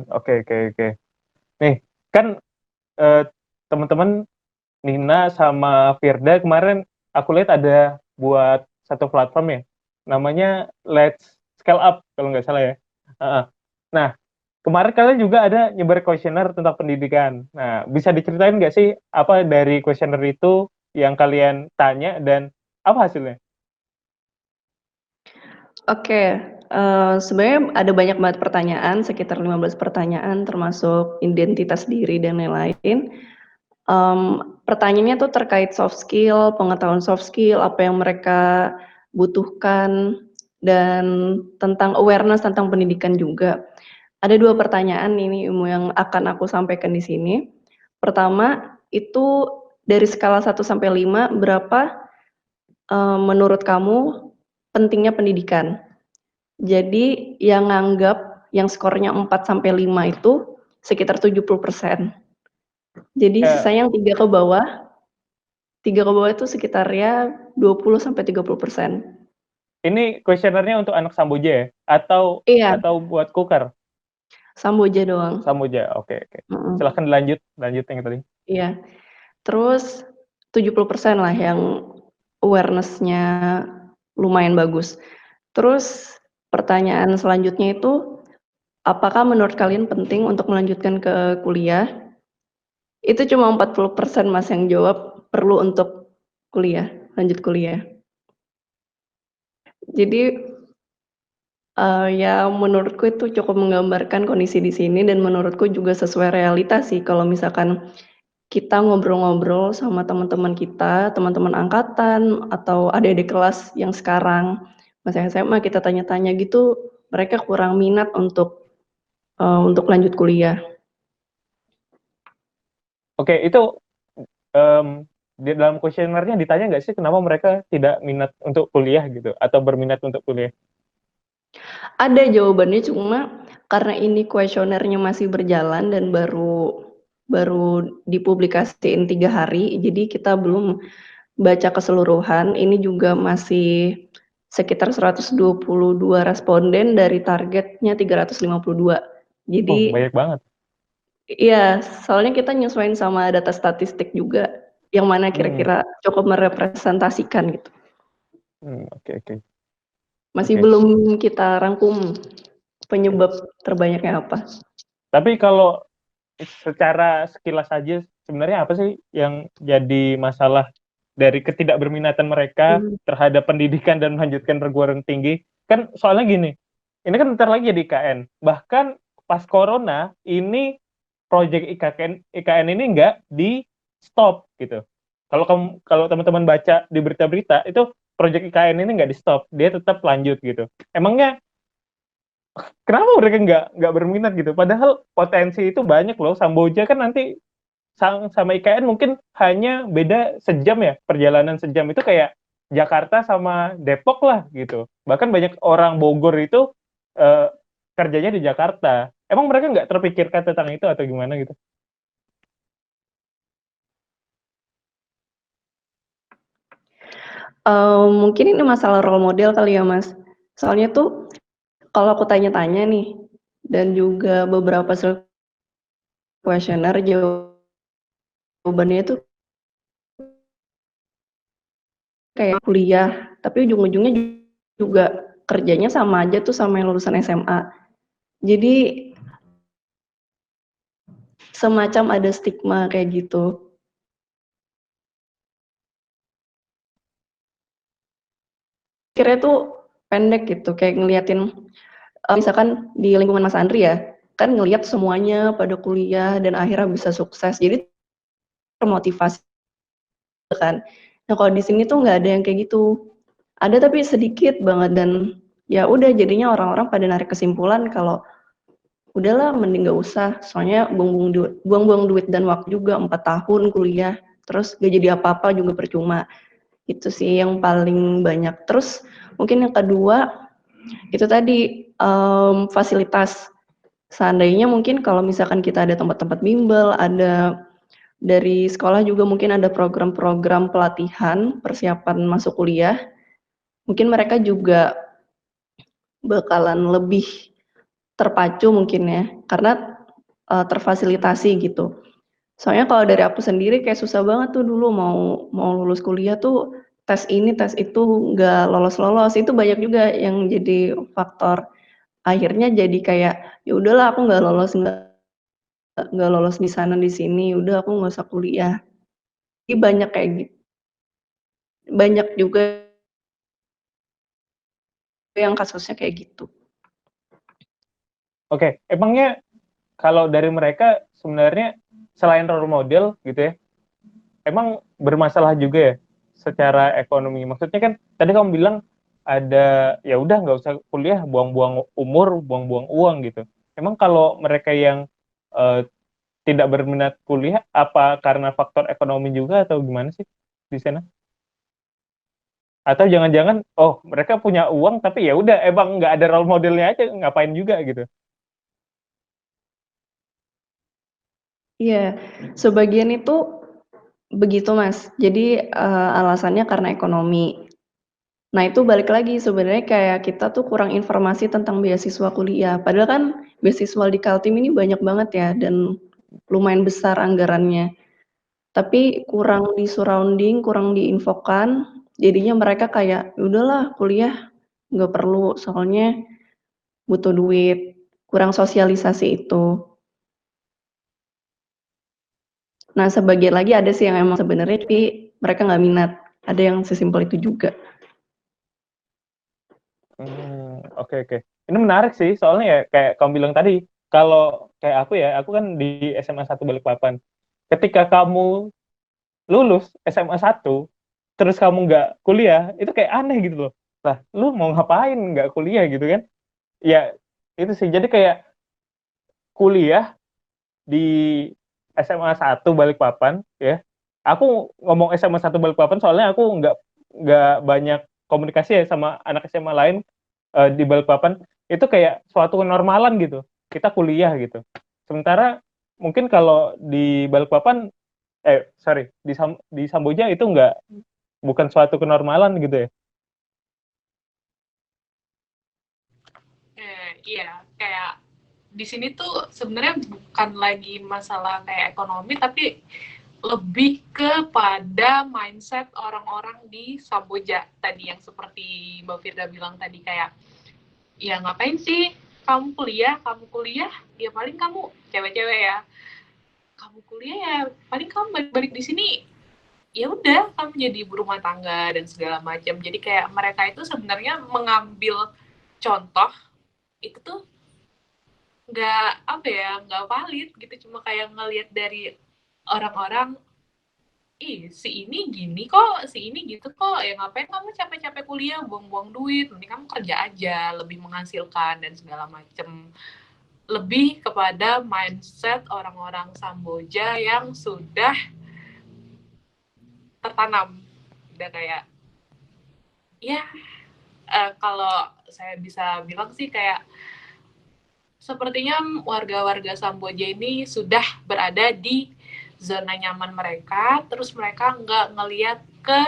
Oke, oke, oke. Nih, kan eh, teman-teman Nina sama Firda kemarin aku lihat ada buat satu platform ya, namanya Let's Scale Up kalau nggak salah ya. Heeh. Nah, kemarin kalian juga ada nyebar kuesioner tentang pendidikan. Nah, bisa diceritain nggak sih apa dari kuesioner itu yang kalian tanya dan apa hasilnya? Oke, sebenarnya ada banyak banget pertanyaan, sekitar 15 pertanyaan termasuk identitas diri dan lain-lain. Pertanyaannya tuh terkait soft skill, pengetahuan soft skill, apa yang mereka butuhkan, dan tentang awareness tentang pendidikan juga. Ada 2 pertanyaan ini Ilmu yang akan aku sampaikan di sini. Pertama, itu dari skala 1 sampai 5 berapa, menurut kamu pentingnya pendidikan? Jadi yang nganggap yang skornya 4 sampai 5 itu sekitar 70%. Jadi Eh, sisanya yang 3 ke bawah itu sekitar ya 20 sampai 30%. ini kuesionernya untuk anak Samboja ya? Atau Iya, buat Kukar? Samboja doang. Samboja, oke, oke. Mhm, Silahkan lanjut yang tadi. iya. Terus 70% lah yang awareness-nya lumayan bagus. Terus pertanyaan selanjutnya itu, apakah menurut kalian penting untuk melanjutkan ke kuliah? Itu cuma 40% Mas yang jawab perlu untuk kuliah, lanjut kuliah. Jadi, ya menurutku itu cukup menggambarkan kondisi di sini, dan menurutku juga sesuai realita sih kalau misalkan kita ngobrol-ngobrol sama teman-teman kita, teman-teman angkatan atau adik-adik kelas yang sekarang masih SMA, kita tanya-tanya gitu, mereka kurang minat untuk lanjut kuliah. Oke, itu di dalam kuesionernya ditanya nggak sih kenapa mereka tidak minat untuk kuliah gitu atau berminat untuk kuliah? Ada jawabannya, cuma karena ini kuesionernya masih berjalan dan baru baru dipublikasiin 3 hari, jadi kita belum baca keseluruhan. Ini juga masih sekitar 122 responden dari targetnya 352. Oh, Jadi banyak banget. iya, soalnya kita nyesuaiin sama data statistik juga, yang mana Hmm, kira-kira cukup merepresentasikan gitu. oke. Masih Oke. belum kita rangkum penyebab terbanyaknya apa. Tapi kalau secara sekilas saja sebenarnya apa sih yang jadi masalah dari ketidakberminatan mereka Hmm. terhadap pendidikan dan melanjutkan perguruan tinggi? Kan soalnya gini, ini kan bentar lagi di IKN. Bahkan pas corona ini proyek IKN ini nggak di stop gitu. Kalau teman-teman baca di berita-berita itu proyek IKN ini nggak di stop, dia tetap lanjut gitu. Emangnya kenapa mereka nggak berminat gitu? Padahal potensi itu banyak loh. Samboja kan nanti sama IKN mungkin hanya beda sejam ya, perjalanan sejam itu kayak Jakarta sama Depok lah gitu. Bahkan banyak orang Bogor itu eh, kerjanya di Jakarta. Emang mereka nggak terpikirkan tentang itu atau gimana gitu? Mungkin ini masalah role model kali ya, Mas. Soalnya tuh kalau aku tanya-tanya nih, dan juga beberapa kuesioner jawabannya itu kayak kuliah, tapi ujung-ujungnya juga kerjanya sama aja tuh sama yang lulusan SMA. Jadi semacam ada stigma kayak gitu. Akhirnya tuh pendek gitu, kayak ngeliatin, misalkan di lingkungan Mas Andri ya, kan ngelihat semuanya pada kuliah dan akhirnya bisa sukses, jadi termotivasi kan. Nah kalau di sini tuh nggak ada yang kayak gitu. Ada tapi sedikit banget dan ya udah jadinya orang-orang pada narik kesimpulan kalau udahlah mending nggak usah, soalnya buang-buang duit dan waktu juga 4 tahun kuliah, terus gak jadi apa-apa juga percuma. Itu sih yang paling banyak. Terus mungkin yang kedua itu tadi fasilitas. Seandainya mungkin kalau misalkan kita ada tempat-tempat bimbel, ada dari sekolah juga mungkin ada program-program pelatihan persiapan masuk kuliah, mungkin mereka juga bakalan lebih terpacu mungkin ya, karena terfasilitasi gitu. Soalnya kalau dari aku sendiri kayak susah banget tuh dulu mau lulus kuliah tuh tes ini, tes itu nggak lolos-lolos, itu banyak juga yang jadi faktor. Akhirnya jadi kayak, ya udahlah aku nggak lolos di sana di sini, udah aku nggak usah kuliah. Jadi banyak kayak gitu, banyak juga yang kasusnya kayak gitu. Oke, emangnya kalau dari mereka sebenarnya selain role model gitu ya, emang bermasalah juga ya secara ekonomi. Maksudnya kan tadi kamu bilang ada ya udah nggak usah kuliah, buang-buang umur, buang-buang uang gitu. Emang kalau mereka yang eh, tidak berminat kuliah apa karena faktor ekonomi juga atau gimana sih di sana? Atau jangan-jangan oh mereka punya uang tapi ya udah emang nggak ada role modelnya aja ngapain juga gitu. Iya, sebagian itu begitu Mas. Jadi alasannya karena ekonomi. Nah itu balik lagi sebenarnya kayak kita tuh kurang informasi tentang beasiswa kuliah. Padahal kan beasiswa di Kaltim ini banyak banget ya dan lumayan besar anggarannya. Tapi kurang di surrounding, kurang diinfokan, jadinya mereka kayak, "Ya udahlah kuliah nggak perlu, soalnya butuh duit." Kurang sosialisasi itu. Nah sebagian lagi ada sih yang emang sebenarnya tapi mereka nggak minat, ada yang sesimpel itu juga. Oke. Ini menarik sih, soalnya ya kayak kamu bilang tadi, kalau kayak aku kan di SMA 1 Balikpapan. Ketika kamu lulus SMA 1, terus kamu nggak kuliah, itu kayak aneh gitu loh. Lah, lu mau ngapain nggak kuliah gitu kan? Ya, itu sih. Jadi kayak kuliah di SMA 1 Balikpapan, ya. Aku ngomong SMA 1 Balikpapan soalnya aku nggak banyak komunikasi ya sama anak SMA lain di Balikpapan itu kayak suatu kenormalan gitu kita kuliah gitu sementara mungkin kalau di Balikpapan sorry di Samboja itu nggak bukan suatu kenormalan gitu ya. Iya, kayak di sini tuh sebenarnya bukan lagi masalah kayak ekonomi, tapi lebih kepada mindset orang-orang di Samboja tadi yang seperti Mbak Firda bilang tadi kayak ya ngapain sih kamu kuliah ya paling kamu cewek-cewek ya kamu kuliah ya paling kamu balik-balik di sini ya udah kamu jadi ibu rumah tangga dan segala macam. Jadi kayak mereka itu sebenarnya mengambil contoh itu tuh nggak apa ya nggak valid gitu, cuma kayak ngelihat dari orang-orang si ini gini kok, si ini gitu kok, ya ngapain kamu capek-capek kuliah, buang-buang duit, mending kamu kerja aja, lebih menghasilkan dan segala macem. Lebih kepada mindset orang-orang Samboja yang sudah tertanam, udah kayak, ya kalau saya bisa bilang sih kayak, sepertinya warga-warga Samboja ini sudah berada di zona nyaman mereka, terus mereka nggak ngelihat ke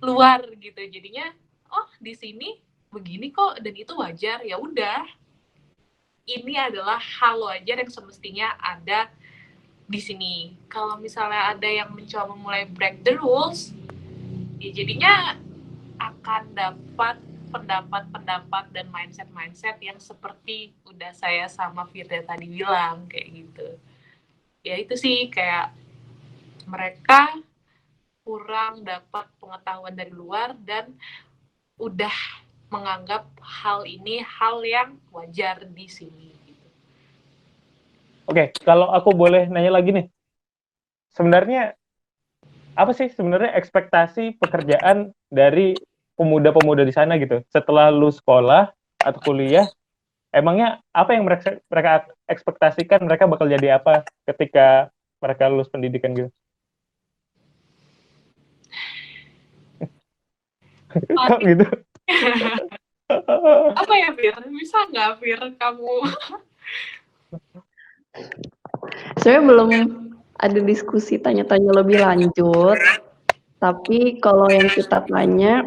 luar gitu, jadinya oh di sini begini kok dan itu wajar, ya udah ini adalah hal wajar yang semestinya ada di sini. Kalau misalnya ada yang mencoba mulai break the rules, ya jadinya akan dapat pendapat-pendapat dan mindset-mindset yang seperti udah saya sama Firda tadi bilang kayak gitu. Ya itu sih kayak mereka kurang dapat pengetahuan dari luar dan udah menganggap hal ini hal yang wajar di sini. Oke, kalau aku boleh nanya lagi nih, sebenarnya apa sih sebenarnya ekspektasi pekerjaan dari pemuda-pemuda di sana gitu setelah lulus sekolah atau kuliah? Emangnya apa yang mereka ekspektasikan, mereka bakal jadi apa ketika mereka lulus pendidikan gitu? Kok gitu? Apa ya, Fir? Bisa nggak, Fir, kamu? Saya belum ada diskusi tanya-tanya lebih lanjut, tapi kalau yang kita tanya,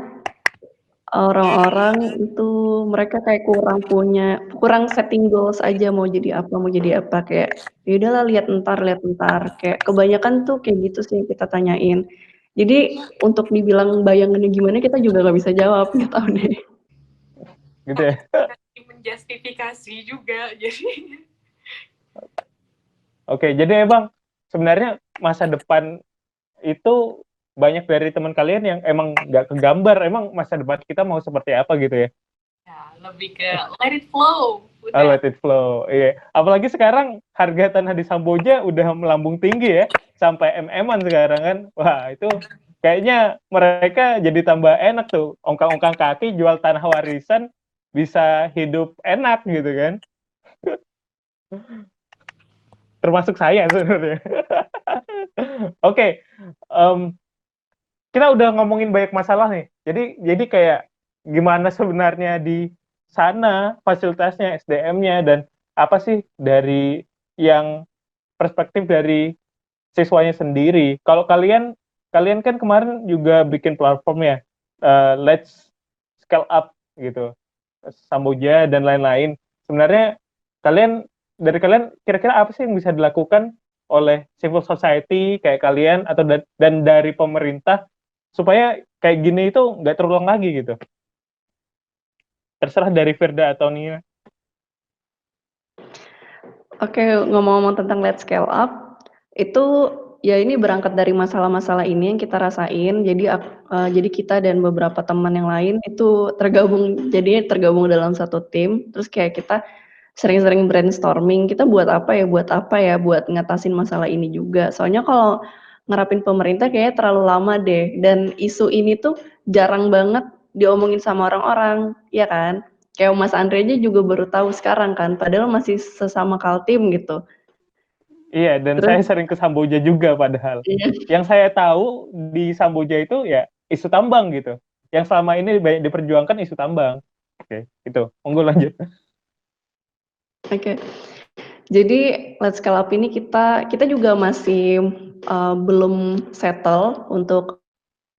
orang-orang itu mereka kayak kurang setting goals aja mau jadi apa, kayak, ya udahlah lihat entar, kayak kebanyakan tuh kayak gitu sih yang kita tanyain. Jadi untuk dibilang bayangannya gimana kita juga nggak bisa jawab, nggak tahu deh. Gitu ya. Menjustifikasi juga, jadi Oke, jadi emang sebenarnya masa depan itu banyak dari teman kalian yang emang nggak kegambar, emang masa depan kita mau seperti apa gitu ya? ya, lebih ke let it flow. Oh, Udah. let it flow. Iya. Apalagi sekarang harga tanah di Samboja udah melambung tinggi ya, sampai MM-an sekarang kan. Wah, itu kayaknya mereka jadi tambah enak tuh, ongkang-ongkang kaki jual tanah warisan bisa hidup enak gitu kan. Termasuk saya sebenarnya. Oke, kita udah ngomongin banyak masalah nih. Jadi kayak gimana sebenarnya di sana fasilitasnya, SDM-nya, dan apa sih dari yang perspektif dari siswanya sendiri. Kalau kalian kan kemarin juga bikin platform ya, Let's Scale Up gitu, Samboja dan lain-lain. Sebenarnya dari kalian kira-kira apa sih yang bisa dilakukan oleh civil society kayak kalian atau dan dari pemerintah supaya kayak gini itu nggak terulang lagi gitu? Terserah dari Firda atau Nia. Oke, ngomong-ngomong tentang Let's Scale Up, itu ya ini berangkat dari masalah-masalah ini yang kita rasain. Jadi kita dan beberapa teman yang lain itu tergabung dalam satu tim. Terus kayak kita sering-sering brainstorming, kita buat apa ya, buat ngatasin masalah ini juga. Soalnya kalau ngerapin pemerintah kayaknya terlalu lama deh. Dan isu ini tuh jarang banget diomongin sama orang-orang, ya kan? Kayak Mas Andre aja juga baru tahu sekarang kan, padahal masih sesama Kaltim gitu. Iya, dan Terus saya sering ke Samboja juga padahal. iya, Yang saya tahu di Samboja itu ya isu tambang gitu. Yang selama ini banyak diperjuangkan isu tambang. Oke, itu. Monggo lanjut. oke. Jadi Let's Scale Up ini kita juga masih belum settle untuk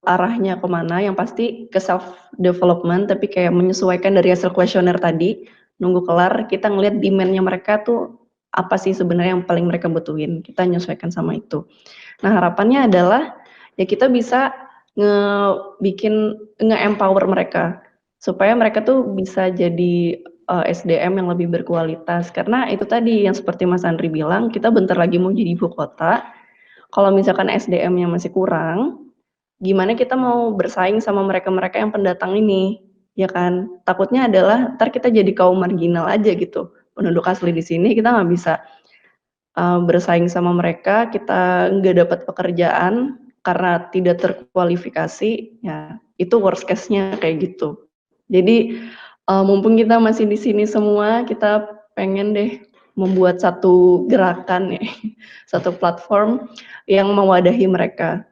arahnya kemana, yang pasti ke self development, tapi kayak menyesuaikan dari hasil kuesioner tadi, nunggu kelar, kita ngelihat demand-nya mereka tuh apa sih sebenarnya yang paling mereka butuhin, kita menyesuaikan sama itu. Nah, harapannya adalah ya kita bisa nge-empower mereka supaya mereka tuh bisa jadi SDM yang lebih berkualitas. Karena itu tadi yang seperti Mas Andri bilang, kita bentar lagi mau jadi ibu kota. Kalau misalkan SDM-nya masih kurang, gimana kita mau bersaing sama mereka-mereka yang pendatang ini, ya kan? Takutnya adalah ntar kita jadi kaum marginal aja gitu. Penduduk asli di sini kita nggak bisa bersaing sama mereka, kita nggak dapat pekerjaan karena tidak terkualifikasi, ya itu worst case-nya kayak gitu. Jadi mumpung kita masih di sini semua, kita pengen deh membuat satu gerakan ya, satu platform yang mewadahi mereka.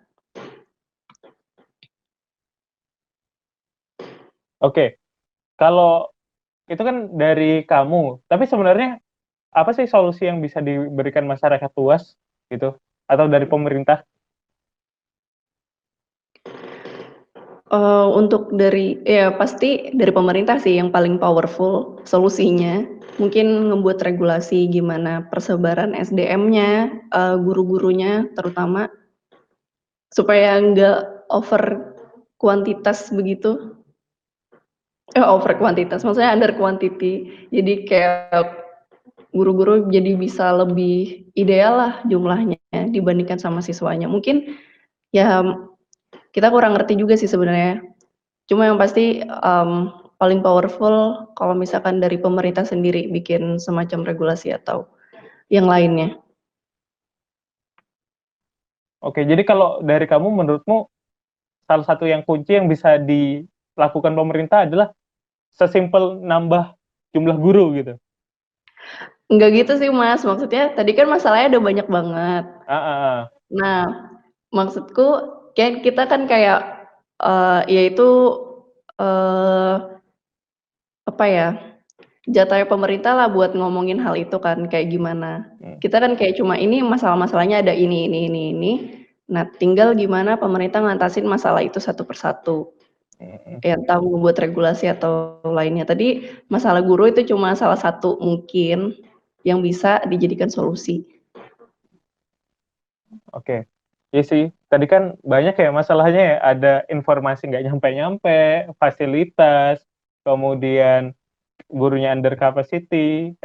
Oke, kalau itu kan dari kamu, tapi sebenarnya apa sih solusi yang bisa diberikan masyarakat luas gitu, atau dari pemerintah? Untuk ya pasti dari pemerintah sih yang paling powerful solusinya. Mungkin ngebuat regulasi gimana persebaran SDM-nya, guru-gurunya terutama, supaya nggak over kuantitas begitu. Over kuantitas, maksudnya under quantity. Jadi kayak guru-guru jadi bisa lebih ideal lah jumlahnya dibandingkan sama siswanya. Mungkin ya kita kurang ngerti juga sih sebenarnya. Cuma yang pasti paling powerful kalau misalkan dari pemerintah sendiri bikin semacam regulasi atau yang lainnya. Oke, jadi kalau dari kamu, menurutmu salah satu yang kunci yang bisa dilakukan pemerintah adalah sesimpel nambah jumlah guru gitu. Enggak gitu sih Mas, maksudnya tadi kan masalahnya ada banyak banget. Nah, maksudku kita kan kayak yaitu apa ya, jatahnya pemerintah lah buat ngomongin hal itu kan kayak gimana. Kita kan kayak cuma ini masalah-masalahnya ada ini. Nah, tinggal gimana pemerintah ngatasin masalah itu satu persatu. Ya entah membuat regulasi atau lainnya. Tadi masalah guru itu cuma salah satu mungkin yang bisa dijadikan solusi. Oke. Iya sih, tadi kan banyak ya masalahnya ya, ada informasi nggak nyampe-nyampe, fasilitas, kemudian gurunya under capacity,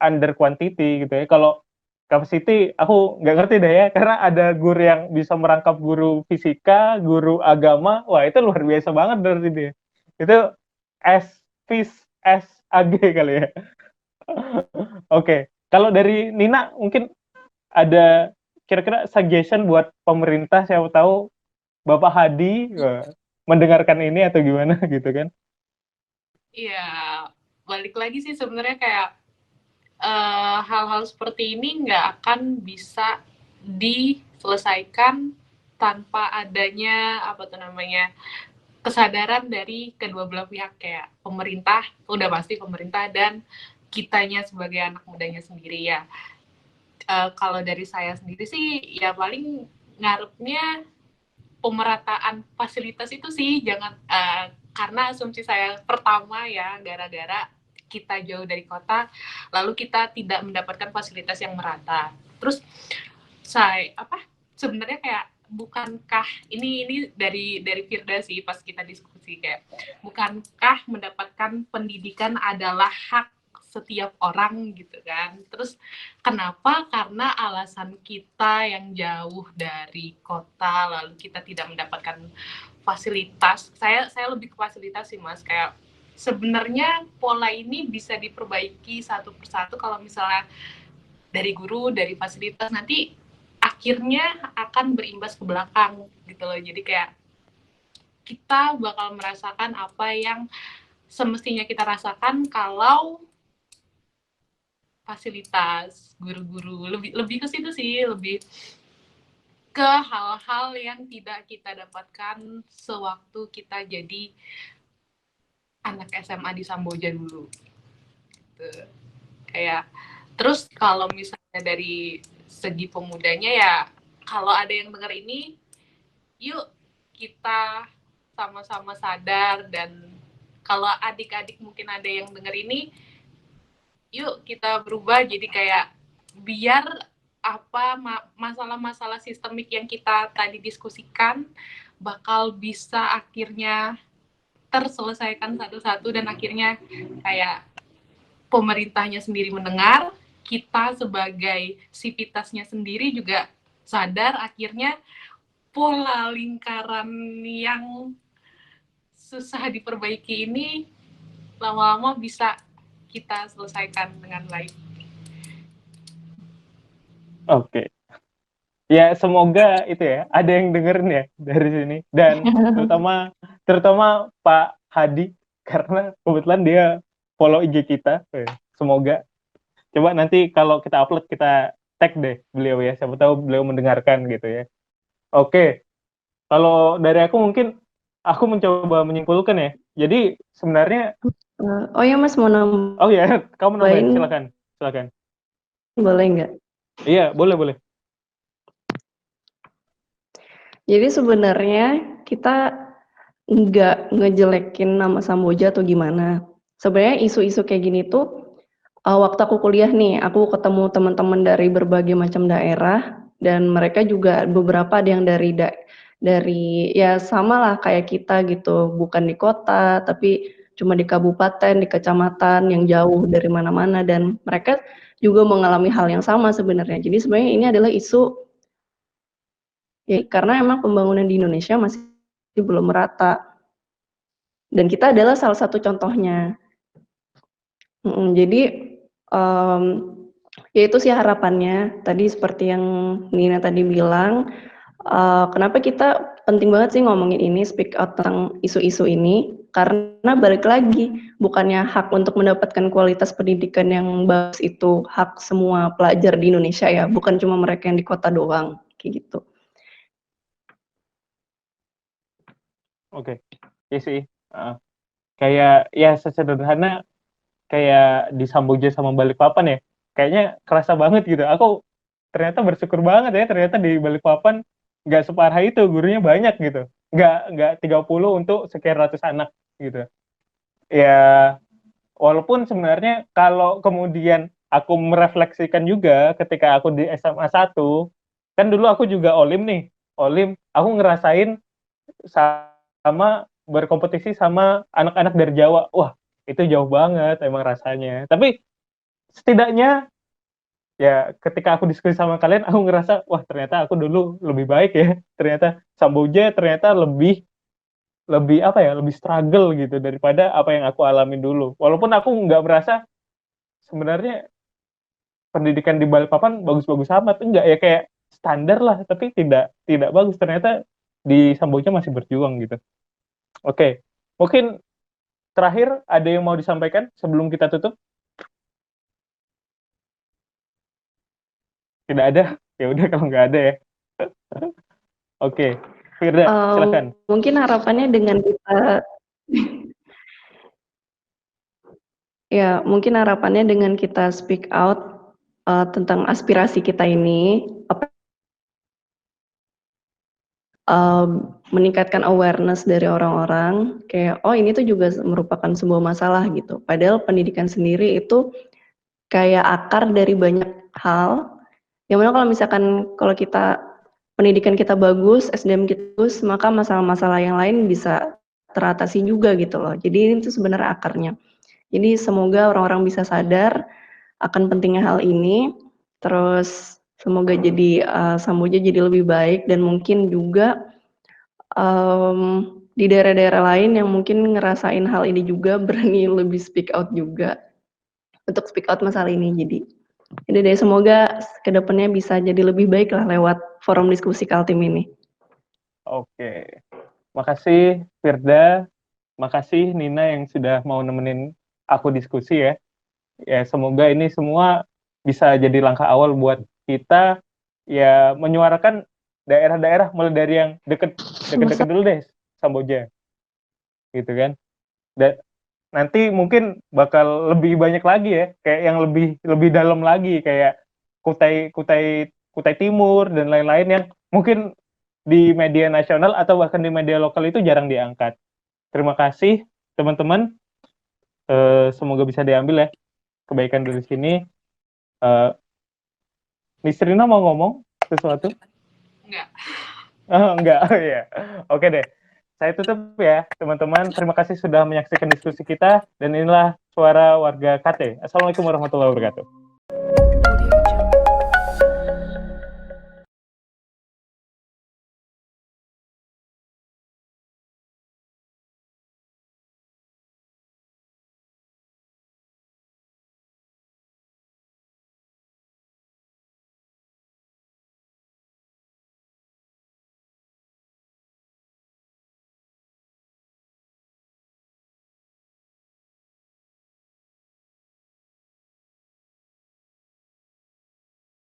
under quantity gitu ya. Kalau capacity aku nggak ngerti deh ya, karena ada guru yang bisa merangkap guru fisika, guru agama, wah itu luar biasa banget berarti dia. Itu SAG kali ya. Oke, kalau dari Nina mungkin ada kira-kira suggestion buat pemerintah, siapa tahu Bapak Hadi mendengarkan ini atau gimana gitu kan? Iya, balik lagi sih sebenarnya kayak hal-hal seperti ini nggak akan bisa diselesaikan tanpa adanya kesadaran dari kedua belah pihak, kayak pemerintah, udah pasti pemerintah, dan kitanya sebagai anak mudanya sendiri ya. Kalau dari saya sendiri sih ya paling ngarepnya pemerataan fasilitas itu sih, jangan karena asumsi saya pertama ya, gara-gara kita jauh dari kota, lalu kita tidak mendapatkan fasilitas yang merata. Terus sebenarnya kayak bukankah ini dari Firda sih pas kita diskusi, kayak bukankah mendapatkan pendidikan adalah hak setiap orang gitu kan. Terus kenapa? Karena alasan kita yang jauh dari kota, lalu kita tidak mendapatkan fasilitas. Saya lebih ke fasilitas sih Mas, kayak sebenarnya pola ini bisa diperbaiki satu persatu kalau misalnya dari guru, dari fasilitas, nanti akhirnya akan berimbas ke belakang gitu loh. Jadi kayak kita bakal merasakan apa yang semestinya kita rasakan kalau fasilitas, guru-guru, lebih ke situ sih, lebih ke hal-hal yang tidak kita dapatkan sewaktu kita jadi anak SMA di Samboja dulu. Gitu. Kayak terus kalau misalnya dari segi pemudanya ya, kalau ada yang dengar ini, yuk kita sama-sama sadar, dan kalau adik-adik mungkin ada yang denger ini, yuk kita berubah jadi kayak biar apa masalah-masalah sistemik yang kita tadi diskusikan bakal bisa akhirnya terselesaikan satu-satu, dan akhirnya kayak pemerintahnya sendiri mendengar, kita sebagai sivitasnya sendiri juga sadar, akhirnya pola lingkaran yang susah diperbaiki ini lama-lama bisa kita selesaikan dengan baik. Oke. Ya semoga itu ya ada yang dengerin ya dari sini, dan terutama Pak Hadi karena kebetulan dia follow IG kita. Semoga coba nanti kalau kita upload kita tag deh beliau ya, siapa tahu beliau mendengarkan gitu ya. Oke. Kalau dari aku mungkin aku mencoba menyimpulkan ya. Jadi sebenarnya Oh ya Mas, mau nambahin oh ya, kamu nambahin, silakan. boleh nggak? Iya, boleh. Jadi sebenarnya kita nggak ngejelekin nama Samboja atau gimana. Sebenarnya isu-isu kayak gini tuh waktu aku kuliah nih, aku ketemu teman-teman dari berbagai macam daerah, dan mereka juga beberapa ada yang dari ya sama lah kayak kita gitu, bukan di kota tapi cuma di kabupaten, di kecamatan yang jauh dari mana-mana, dan mereka juga mengalami hal yang sama sebenarnya. Jadi sebenarnya ini adalah isu ya karena emang pembangunan di Indonesia masih belum merata. Dan kita adalah salah satu contohnya. Jadi ya itu sih harapannya. Tadi seperti yang Nina tadi bilang, kenapa kita penting banget sih ngomongin ini, speak out tentang isu-isu ini, karena balik lagi, bukannya hak untuk mendapatkan kualitas pendidikan yang bagus itu hak semua pelajar di Indonesia ya, bukan cuma mereka yang di kota doang, kayak gitu. Oke. Iya sih. Kayak ya sesederhana kayak di Samboja sama Balikpapan ya. Kayaknya kerasa banget gitu. Aku ternyata bersyukur banget ya, ternyata di Balikpapan nggak separah itu, gurunya banyak gitu. Nggak 30 untuk sekian ratus anak gitu. Ya walaupun sebenarnya kalau kemudian aku merefleksikan juga ketika aku di SMA 1, kan dulu aku juga Olim nih. Olim, aku ngerasain sama berkompetisi sama anak-anak dari Jawa. Wah, itu jauh banget emang rasanya. Tapi setidaknya ya ketika aku diskusi sama kalian, aku ngerasa wah ternyata aku dulu lebih baik ya. Ternyata Samboja ternyata lebih lebih apa ya, lebih struggle gitu daripada apa yang aku alami dulu. Walaupun aku nggak merasa sebenarnya pendidikan di Balikpapan bagus-bagus amat, enggak ya, kayak standar lah, tapi tidak tidak bagus. Ternyata di Samboja masih berjuang gitu. Oke, mungkin terakhir ada yang mau disampaikan sebelum kita tutup? Tidak ada? Ya udah kalau nggak ada ya. Oke, Firda, silakan. Mungkin harapannya dengan kita ya, mungkin harapannya dengan kita speak out tentang aspirasi kita ini, meningkatkan awareness dari orang-orang, kayak oh ini tuh juga merupakan sebuah masalah gitu. Padahal pendidikan sendiri itu kayak akar dari banyak hal. Yang mana kalau misalkan kalau kita pendidikan kita bagus, SDM kita bagus, maka masalah-masalah yang lain bisa teratasi juga gitu loh. Jadi ini tuh sebenarnya akarnya. Jadi semoga orang-orang bisa sadar akan pentingnya hal ini, terus semoga jadi Samboja jadi lebih baik, dan mungkin juga di daerah-daerah lain yang mungkin ngerasain hal ini juga berani lebih speak out juga untuk speak out masalah ini. Jadi deh semoga kedepannya bisa jadi lebih baik lah lewat forum diskusi Kaltim ini. Oke, makasih Firda, makasih Nina yang sudah mau nemenin aku diskusi ya. Ya semoga ini semua bisa jadi langkah awal buat kita ya menyuarakan daerah-daerah, mulai dari yang deket-deket dulu deh, Samboja, gitu kan. Dan nanti mungkin bakal lebih banyak lagi ya, kayak yang lebih lebih dalam lagi, kayak Kutai Timur dan lain-lain yang mungkin di media nasional atau bahkan di media lokal itu jarang diangkat. Terima kasih teman-teman. Semoga bisa diambil ya kebaikan dari sini. Nisrina mau ngomong sesuatu? Enggak. Oh, enggak, oh iya. Oke deh. Saya tutup ya, teman-teman. Terima kasih sudah menyaksikan diskusi kita. Dan inilah Suara Warga KT. Assalamualaikum warahmatullahi wabarakatuh.